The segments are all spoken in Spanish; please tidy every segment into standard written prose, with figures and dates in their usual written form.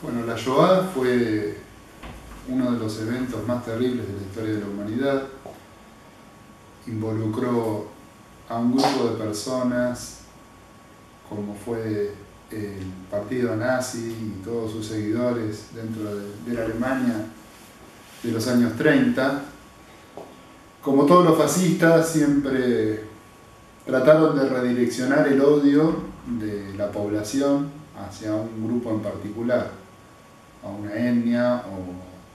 Bueno, la Shoah fue uno de los eventos más terribles de la historia de la humanidad. Involucró a un grupo de personas, como fue el partido nazi y todos sus seguidores dentro de la Alemania de los años 30. Como todos los fascistas, siempre trataron de redireccionar el odio de la población hacia un grupo en particular, a una etnia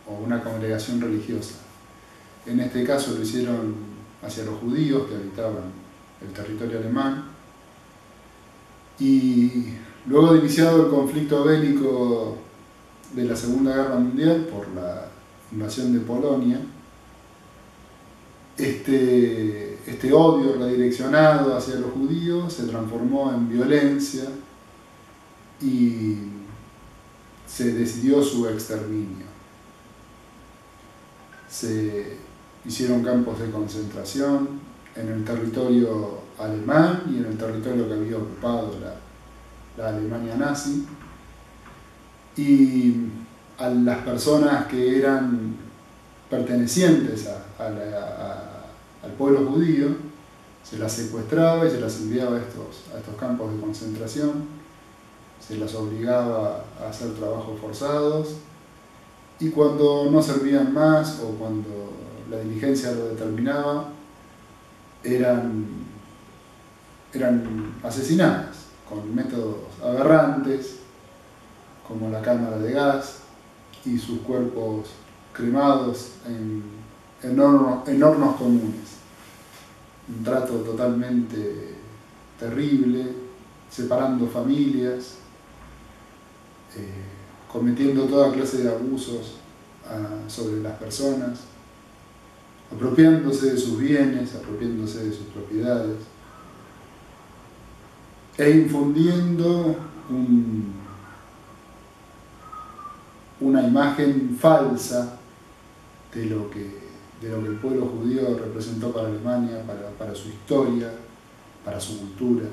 o una congregación religiosa. En este caso lo hicieron hacia los judíos que habitaban el territorio alemán, y luego de iniciado el conflicto bélico de la Segunda Guerra Mundial por la invasión de Polonia, este odio redireccionado hacia los judíos se transformó en violencia y se decidió su exterminio. Se hicieron campos de concentración en el territorio alemán y en el territorio que había ocupado la Alemania nazi, y a las personas que eran pertenecientes al pueblo judío se las secuestraba y se las enviaba a estos campos de concentración, se las obligaba a hacer trabajos forzados, y cuando no servían más o cuando la diligencia lo determinaba, eran asesinadas con métodos aberrantes como la cámara de gas y sus cuerpos cremados en hornos comunes. Un trato totalmente terrible, separando familias, cometiendo toda clase de abusos sobre las personas, apropiándose de sus bienes, apropiándose de sus propiedades, e infundiendo una imagen falsa de lo que el pueblo judío representó para Alemania, para su historia, para su cultura,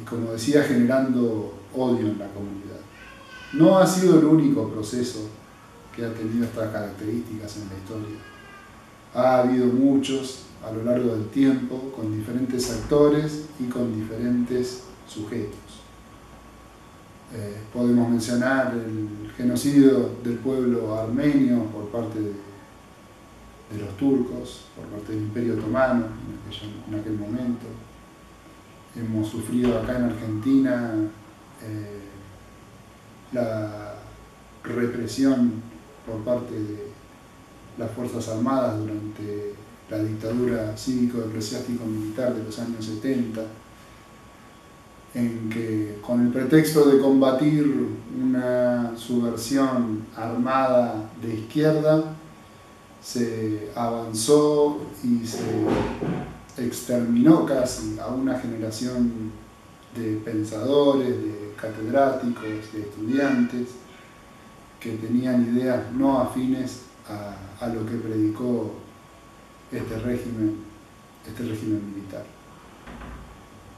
y como decía, generando odio en la comunidad. No ha sido el único proceso que ha tenido estas características en la historia. Ha habido muchos a lo largo del tiempo, con diferentes actores y con diferentes sujetos. Podemos mencionar el genocidio del pueblo armenio por parte de los turcos, por parte del Imperio Otomano en aquel momento. Hemos sufrido acá en Argentina la represión por parte de las Fuerzas Armadas durante la dictadura cívico-eclesiástico-militar de los años 70, en que con el pretexto de combatir una subversión armada de izquierda se avanzó y se exterminó casi a una generación de pensadores, de catedráticos, de estudiantes que tenían ideas no afines a lo que predicó este régimen militar.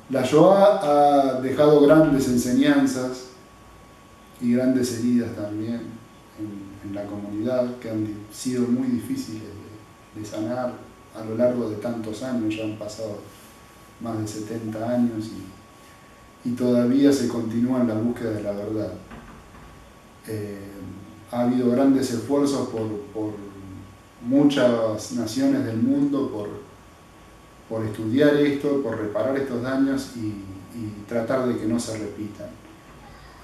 La Shoah ha dejado grandes enseñanzas y grandes heridas también en la comunidad, que han sido muy difíciles de sanar a lo largo de tantos años. Ya han pasado más de 70 años y todavía se continúa en la búsqueda de la verdad. Ha habido grandes esfuerzos por muchas naciones del mundo por estudiar esto, por reparar estos daños y tratar de que no se repitan.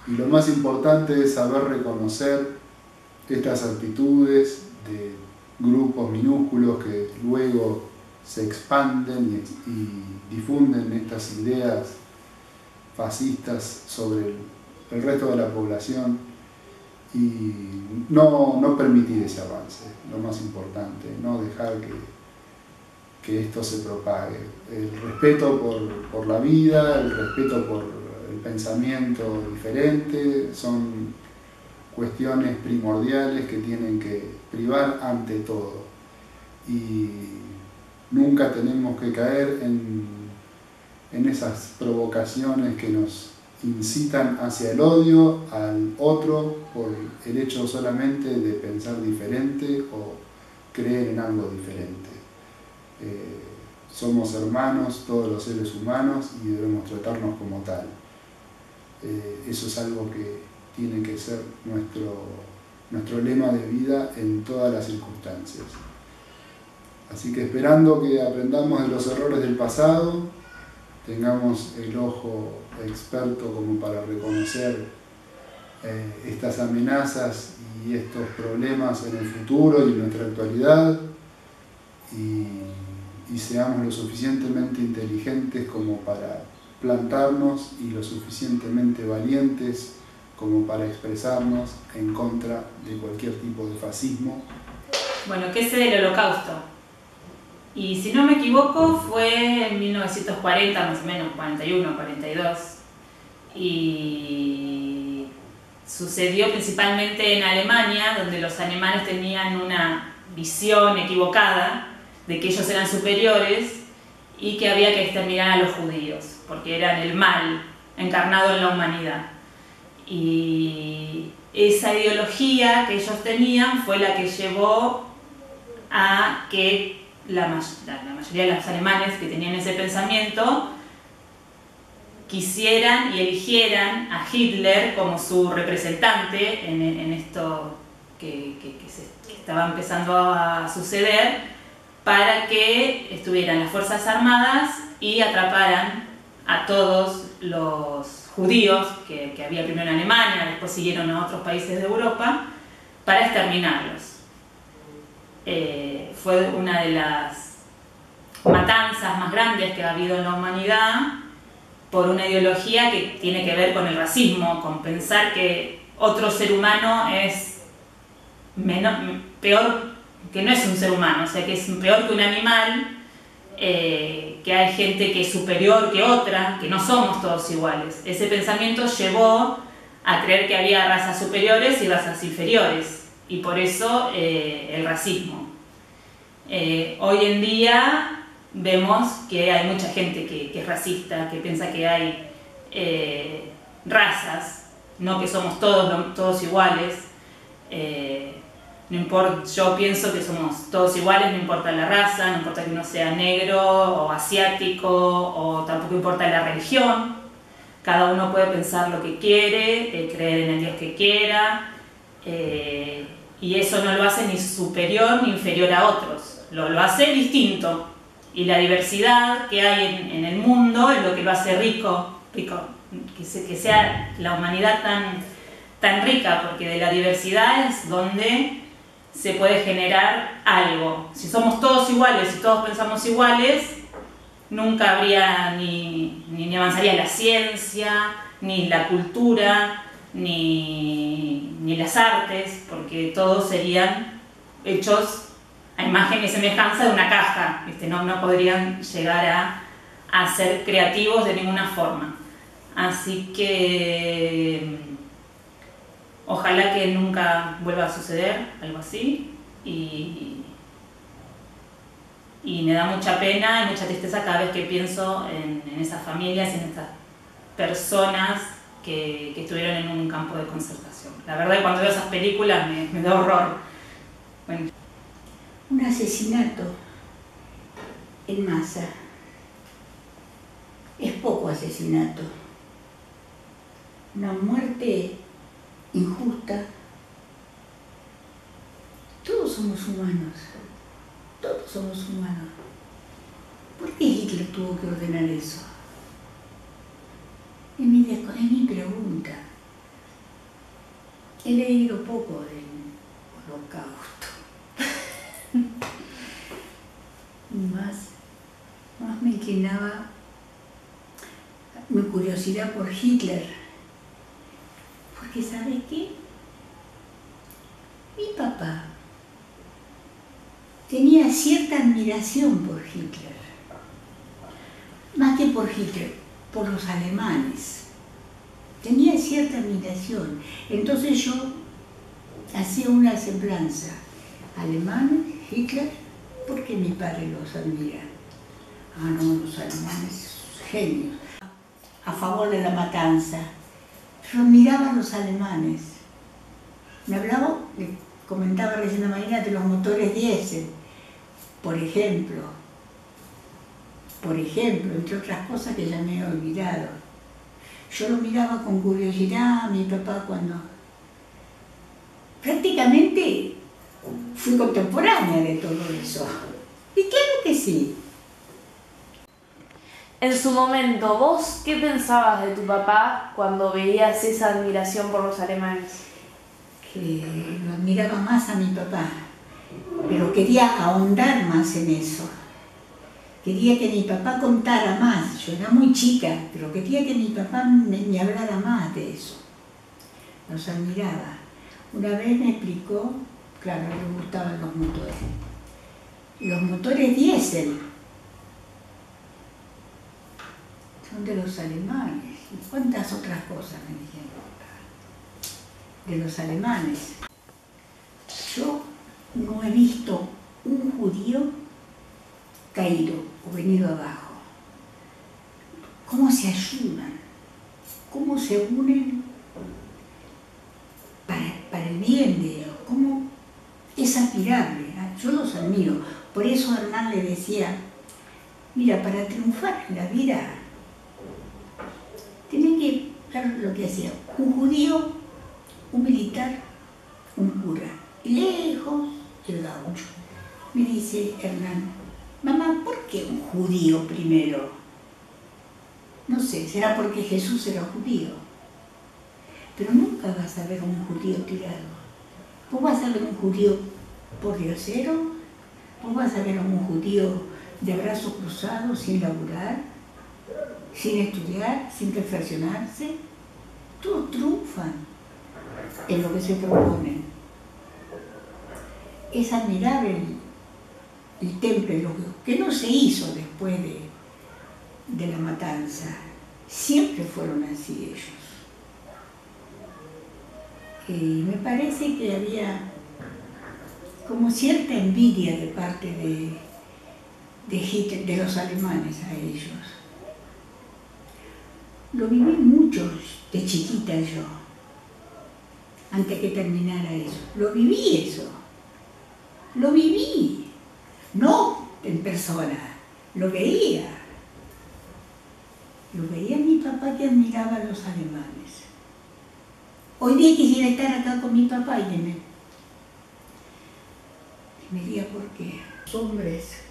Y lo más importante es saber reconocer estas actitudes de grupos minúsculos que luego se expanden y difunden estas ideas fascistas sobre el resto de la población, y no permitir ese avance, lo más importante, no dejar que esto se propague. El respeto por la vida, el respeto por el pensamiento diferente son cuestiones primordiales que tienen que privar ante todo, y nunca tenemos que caer en esas provocaciones que nos incitan hacia el odio al otro por el hecho solamente de pensar diferente o creer en algo diferente. Somos hermanos, todos los seres humanos, y debemos tratarnos como tal. Eso es algo que tiene que ser nuestro lema de vida en todas las circunstancias. Así que esperando que aprendamos de los errores del pasado, tengamos el ojo experto como para reconocer estas amenazas y estos problemas en el futuro y en nuestra actualidad, y seamos lo suficientemente inteligentes como para plantarnos y lo suficientemente valientes como para expresarnos en contra de cualquier tipo de fascismo. Bueno, ¿qué sé del Holocausto? Y si no me equivoco fue en 1940, más o menos, 41, 42. Y sucedió principalmente en Alemania, donde los alemanes tenían una visión equivocada de que ellos eran superiores y que había que exterminar a los judíos, porque eran el mal encarnado en la humanidad. Y esa ideología que ellos tenían fue la que llevó a que la mayoría de los alemanes que tenían ese pensamiento quisieran y eligieran a Hitler como su representante en esto que estaba empezando a suceder, para que estuvieran las Fuerzas Armadas y atraparan a todos los judíos que había primero en Alemania, después siguieron a otros países de Europa, para exterminarlos. Fue una de las matanzas más grandes que ha habido en la humanidad, por una ideología que tiene que ver con el racismo, con pensar que otro ser humano es peor, que no es un ser humano, o sea, que es peor que un animal, que hay gente que es superior que otra, que no somos todos iguales. Ese pensamiento llevó a creer que había razas superiores y razas inferiores, y por eso el racismo. Hoy en día vemos que hay mucha gente que es racista, que piensa que hay razas, no que somos todos iguales. No importa, yo pienso que somos todos iguales, no importa la raza, no importa que uno sea negro o asiático, o tampoco importa la religión. Cada uno puede pensar lo que quiere, creer en el Dios que quiera, y eso no lo hace ni superior ni inferior a otros, lo hace distinto. Y la diversidad que hay en el mundo es lo que lo hace rico, que sea la humanidad tan rica, porque de la diversidad es donde se puede generar algo. Si somos todos iguales, si todos pensamos iguales, nunca habría ni avanzaría la ciencia, ni la cultura, ni las artes, porque todos serían hechos a imagen y semejanza de una caja, ¿viste? No podrían llegar a ser creativos de ninguna forma. Así que ojalá que nunca vuelva a suceder algo así, y me da mucha pena y mucha tristeza cada vez que pienso en esas familias y en estas personas que estuvieron en un campo de concentración. La verdad, cuando veo esas películas me da horror. Bueno. Un asesinato en masa es poco asesinato. Una muerte injusta. Todos somos humanos. Todos somos humanos. ¿Por qué Hitler tuvo que ordenar eso? Es mi pregunta. He leído poco del Holocausto. Más me inclinaba mi curiosidad por Hitler. Porque, ¿sabe qué? Mi papá tenía cierta admiración por Hitler. Más que por Hitler, por los alemanes. Tenía cierta admiración. Entonces yo hacía una semblanza. Alemanes, Hitler, porque mi padre los admira. Ah, no, los alemanes, genios. a favor de la matanza, pero miraba a los alemanes. Me hablaba, le comentaba recién a Marina, de los motores diésel, por ejemplo, entre otras cosas que ya me he olvidado. Yo lo miraba con curiosidad a mi papá cuando prácticamente fui contemporánea de todo eso. Y claro que sí. En su momento, ¿vos qué pensabas de tu papá cuando veías esa admiración por los alemanes? Que lo admiraba más a mi papá, pero quería ahondar más en eso. Quería que mi papá contara más. Yo era muy chica, pero quería que mi papá me hablara más de eso. Los admiraba. Una vez me explicó, claro, le gustaban los motores. Los motores diésel son de los alemanes. ¿Y cuántas otras cosas me dijeron? De los alemanes. Yo no he visto un judío caído o venido abajo. ¿Cómo se ayudan? ¿Cómo se unen para el bien de ellos? ¿Cómo es admirable? Yo los admiro. Por eso Hernán le decía, mira, para triunfar en la vida, tiene que ver lo que hacía un judío, un militar, un cura. Y lejos el gaucho. Me dice Hernán, mamá, ¿por qué un judío primero? No sé, será porque Jesús era judío. Pero nunca vas a ver un judío tirado. Vos vas a ver un judío pordiosero, vos vas a ver a un judío de brazos cruzados, sin laburar, sin estudiar, sin perfeccionarse. Todos triunfan en lo que se proponen. Es admirable el temple, que no se hizo después de la matanza. Siempre fueron así ellos. Y me parece que había como cierta envidia de parte de Hitler, de los alemanes a ellos. Lo viví mucho de chiquita yo, antes que terminara eso. Lo viví eso. Lo viví. No en persona, lo veía. Lo veía mi papá que admiraba a los alemanes. Hoy día quisiera estar acá con mi papá y me diga por qué. Los hombres,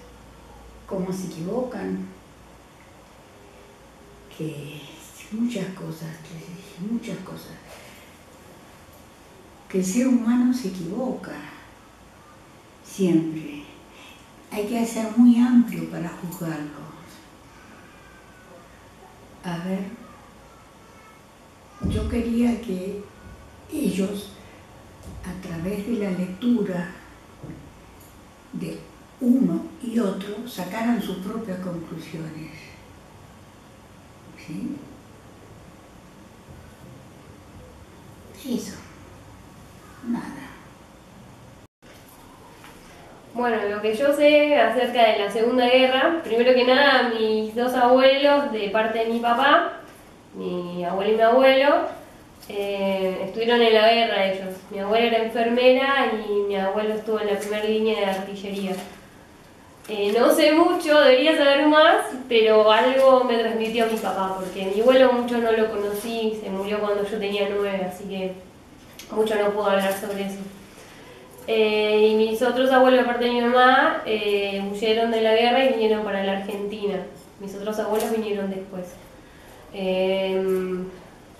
cómo se equivocan, que muchas cosas. Que el ser humano se equivoca, siempre. Hay que ser muy amplio para juzgarlo. A ver, yo quería que ellos, a través de la lectura de uno y otro, sacaran sus propias conclusiones. ¿Sí? Eso. Nada. Bueno, lo que yo sé acerca de la Segunda Guerra, primero que nada, mis dos abuelos, de parte de mi papá, mi abuelo y mi abuelo, estuvieron en la guerra ellos. Mi abuela era enfermera y mi abuelo estuvo en la primera línea de artillería. No sé mucho, debería saber más, pero algo me transmitió mi papá, porque mi abuelo mucho no lo conocí, se murió cuando yo tenía 9, así que mucho no puedo hablar sobre eso. Y mis otros abuelos, de parte de mi mamá, huyeron de la guerra y vinieron para la Argentina. Mis otros abuelos vinieron después.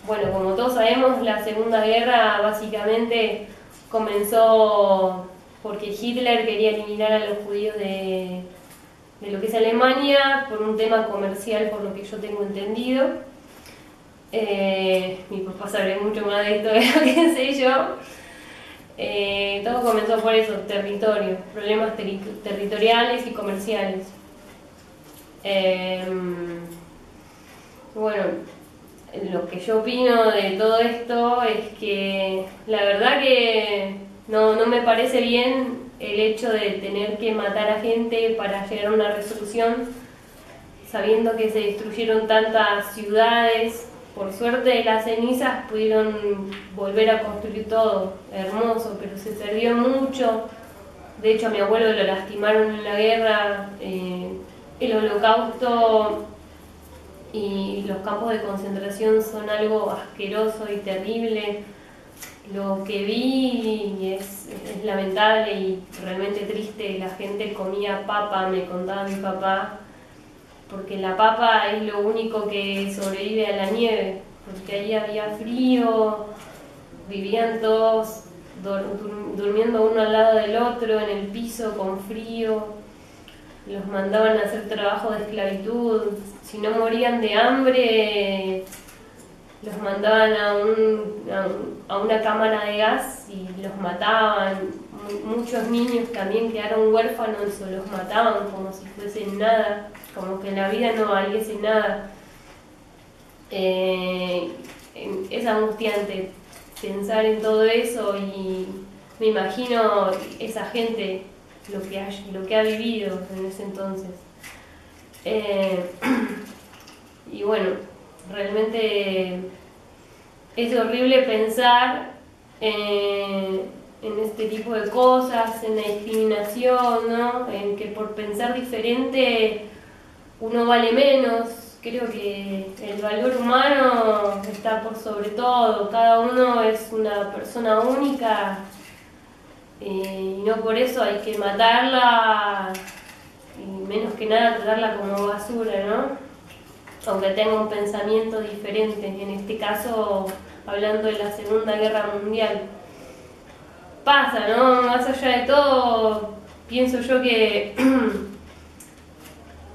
Bueno, como todos sabemos, la Segunda Guerra básicamente comenzó porque Hitler quería eliminar a los judíos de lo que es Alemania por un tema comercial, por lo que yo tengo entendido. Mi papá sabe mucho más de esto de lo que sé yo. Todo comenzó por eso, territorio, problemas territoriales y comerciales. Bueno, lo que yo opino de todo esto es que la verdad que no me parece bien el hecho de tener que matar a gente para llegar a una resolución, sabiendo que se destruyeron tantas ciudades. Por suerte las cenizas pudieron volver a construir todo, hermoso, pero se perdió mucho. De hecho a mi abuelo lo lastimaron en la guerra, el Holocausto y los campos de concentración son algo asqueroso y terrible. Lo que vi es lamentable y realmente triste. La gente comía papa, me contaba mi papá, porque la papa es lo único que sobrevive a la nieve, porque ahí había frío, vivían todos durmiendo uno al lado del otro en el piso con frío, los mandaban a hacer trabajo de esclavitud, si no morían de hambre los mandaban a una cámara de gas y los mataban. Muchos niños también quedaron huérfanos o los mataban como si fuesen nada, como que en la vida no valiese nada. Es angustiante pensar en todo eso y me imagino esa gente lo que ha vivido en ese entonces. Y bueno, realmente es horrible pensar en este tipo de cosas, en la discriminación, ¿no? En que por pensar diferente uno vale menos. Creo que el valor humano está por sobre todo, cada uno es una persona única y no por eso hay que matarla y menos que nada tratarla como basura, ¿no? Aunque tenga un pensamiento diferente, en este caso hablando de la Segunda Guerra Mundial. Pasa, ¿no? Más allá de todo, pienso yo que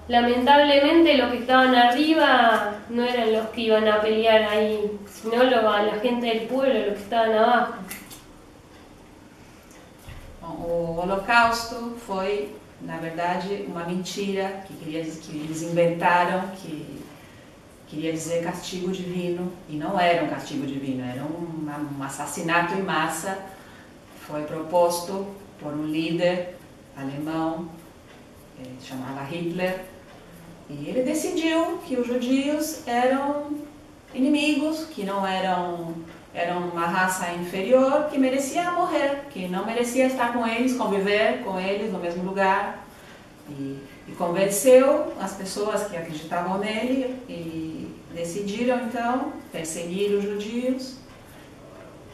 lamentablemente los que estaban arriba no eran los que iban a pelear ahí, sino la gente del pueblo, los que estaban abajo. O Holocausto foi, na verdade, uma mentira que eles inventaram, que queria dizer castigo divino, e não era um castigo divino, era um assassinato em massa. Foi proposto por um líder alemão, chamava Hitler, e ele decidiu que os judeus eram inimigos, que não eram uma raça inferior, que merecia morrer, que não merecia estar com eles, conviver com eles no mesmo lugar. E convenceu as pessoas que acreditavam nele e decidiram então perseguir os judeus,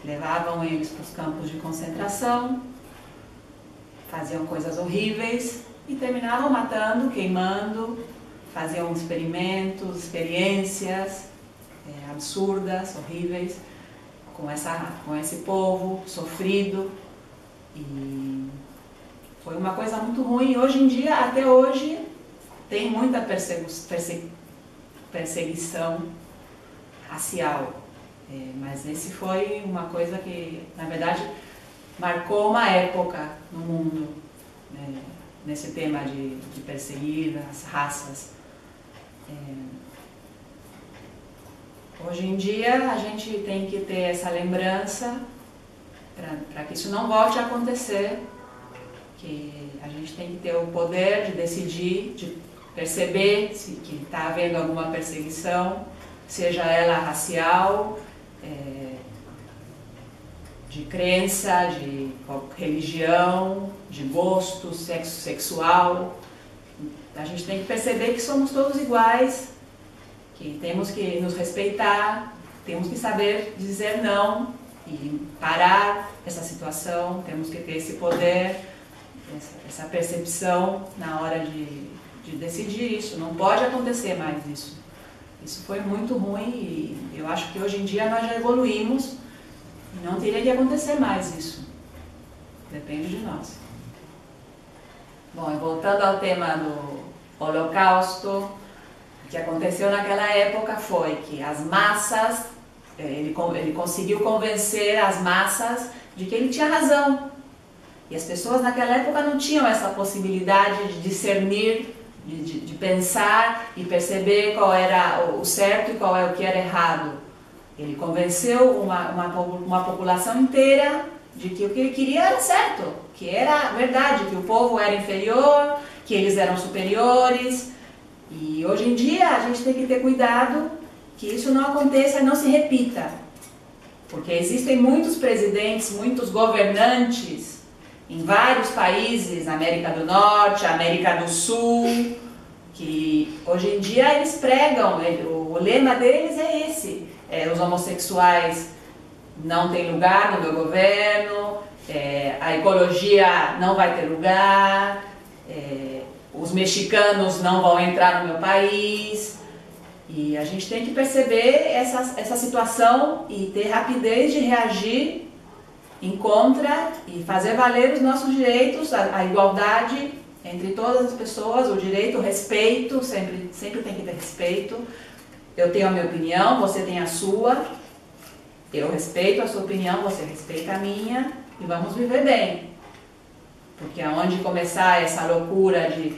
levavam eles para os campos de concentração, faziam coisas horríveis e terminavam matando, queimando, faziam experimentos, experiências absurdas, horríveis com esse povo sofrido. E foi uma coisa muito ruim. Hoje em dia, até hoje, tem muita perseguição racial. Mas esse foi uma coisa que, na verdade, marcou uma época no mundo, né, nesse tema de perseguir as raças. Hoje em dia, a gente tem que ter essa lembrança para que isso não volte a acontecer, que a gente tem que ter o poder de decidir, de perceber que está havendo alguma perseguição, seja ela racial, de crença, de religião, de gosto, sexo sexual. A gente tem que perceber que somos todos iguais, que temos que nos respeitar, temos que saber dizer não e parar essa situação, temos que ter esse poder, essa percepção na hora de decidir isso. Não pode acontecer mais isso. Isso foi muito ruim e eu acho que hoje em dia nós já evoluímos e não teria que acontecer mais isso. Depende de nós. Bom, e voltando ao tema do Holocausto, o que aconteceu naquela época foi que as massas, ele conseguiu convencer as massas de que ele tinha razão. E as pessoas naquela época não tinham essa possibilidade de discernir, de pensar e perceber qual era o certo e qual é o que era errado. Ele convenceu uma população inteira de que o que ele queria era certo, que era verdade, que o povo era inferior, que eles eram superiores. E hoje em dia a gente tem que ter cuidado que isso não aconteça e não se repita. Porque existem muitos presidentes, muitos governantes em vários países, na América do Norte, América do Sul, que hoje em dia eles pregam, o lema deles é esse, os homossexuais não têm lugar no meu governo, a ecologia não vai ter lugar, os mexicanos não vão entrar no meu país. E a gente tem que perceber essa situação e ter rapidez de reagir em contra e fazer valer os nossos direitos, a igualdade entre todas as pessoas, o direito, o respeito, sempre tem que ter respeito. Eu tenho a minha opinião, você tem a sua, eu respeito a sua opinião, você respeita a minha e vamos viver bem. Porque aonde começar essa loucura de